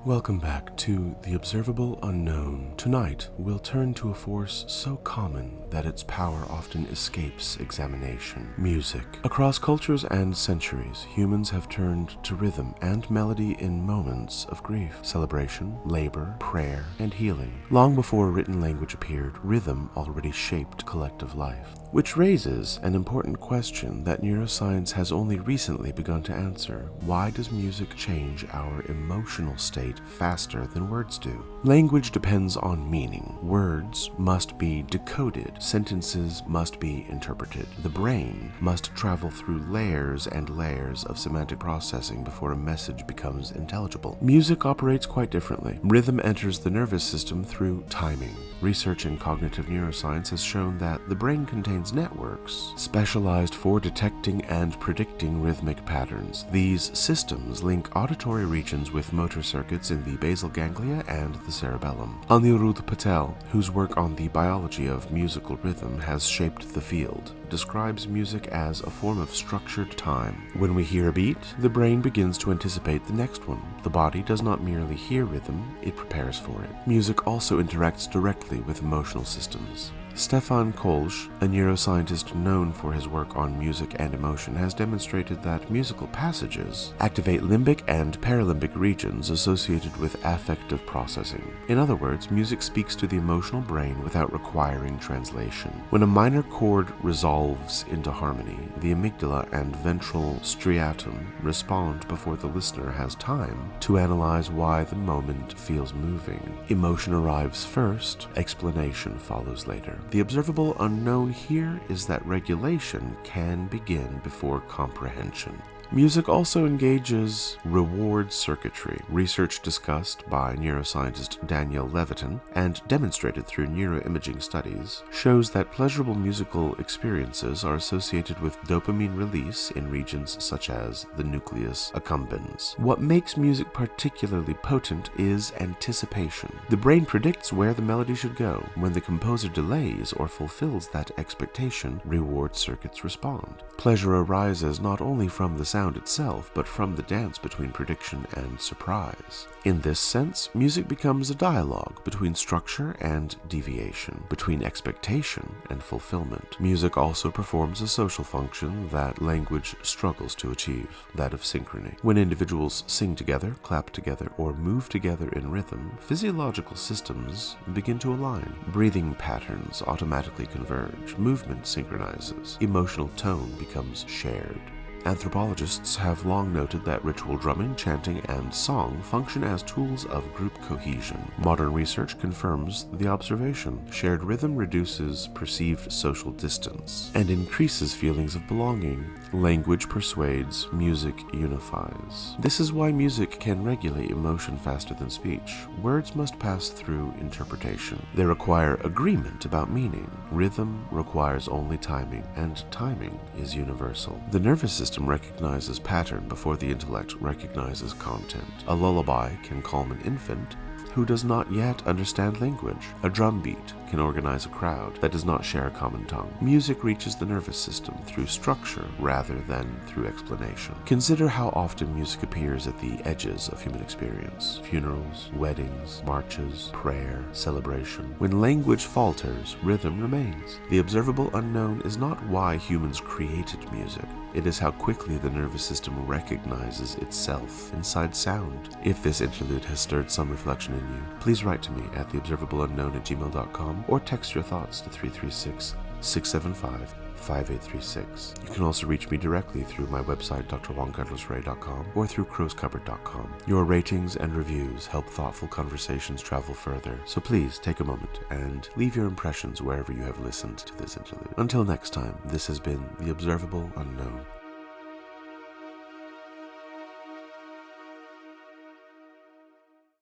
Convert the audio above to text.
Welcome back to The Observable Unknown. Tonight, we'll turn to a force so common that its power often escapes examination: music. Across cultures and centuries, humans have turned to rhythm and melody in moments of grief, celebration, labor, prayer, and healing. Long before written language appeared, rhythm already shaped collective life. Which raises an important question that neuroscience has only recently begun to answer. Why does music change our emotional state faster than words do? Language depends on meaning. Words must be decoded. Sentences must be interpreted. The brain must travel through layers and layers of semantic processing before a message becomes intelligible. Music operates quite differently. Rhythm enters the nervous system through timing. Research in cognitive neuroscience has shown that the brain contains networks specialized for detecting and predicting rhythmic patterns. These systems link auditory regions with motor circuits in the basal ganglia and the cerebellum. Aniruddh Patel, whose work on the biology of musical rhythm has shaped the field, describes music as a form of structured time. When we hear a beat, the brain begins to anticipate the next one. The body does not merely hear rhythm, it prepares for it. Music also interacts directly with emotional systems. Stefan Koelsch, a neuroscientist known for his work on music and emotion, has demonstrated that musical passages activate limbic and paralimbic regions associated with affective processing. In other words, music speaks to the emotional brain without requiring translation. When a minor chord resolves into harmony, the amygdala and ventral striatum respond before the listener has time to analyze why the moment feels moving. Emotion arrives first, explanation follows later. The observable unknown here is that regulation can begin before comprehension. Music also engages reward circuitry. Research discussed by neuroscientist Daniel Levitin and demonstrated through neuroimaging studies shows that pleasurable musical experiences are associated with dopamine release in regions such as the nucleus accumbens. What makes music particularly potent is anticipation. The brain predicts where the melody should go. When the composer delays or fulfills that expectation, reward circuits respond. Pleasure arises not only from the sound itself, but from the dance between prediction and surprise. In this sense, music becomes a dialogue between structure and deviation, between expectation and fulfillment. Music also performs a social function that language struggles to achieve, that of synchrony. When individuals sing together, clap together, or move together in rhythm, physiological systems begin to align. Breathing patterns automatically converge, movement synchronizes, emotional tone becomes shared. Anthropologists have long noted that ritual drumming, chanting, and song function as tools of group cohesion. Modern research confirms the observation. Shared rhythm reduces perceived social distance and increases feelings of belonging. Language persuades, music unifies. This is why music can regulate emotion faster than speech. Words must pass through interpretation. They require agreement about meaning. Rhythm requires only timing, and timing is universal. The nervous system recognizes pattern before the intellect recognizes content. A lullaby can calm an infant who does not yet understand language. A drum beat can organize a crowd that does not share a common tongue. Music reaches the nervous system through structure rather than through explanation. Consider how often music appears at the edges of human experience: funerals, weddings, marches, prayer, celebration. When language falters, rhythm remains. The observable unknown is not why humans created music. It is how quickly the nervous system recognizes itself inside sound. If this interlude has stirred some reflection in you, please write to me at theobservableunknown@gmail.com or text your thoughts to 336-675-5836. You can also reach me directly through my website, drjuancarlosrey.com, or through crowscupboard.com. Your ratings and reviews help thoughtful conversations travel further, so please take a moment and leave your impressions wherever you have listened to this interlude. Until next time, this has been The Observable Unknown.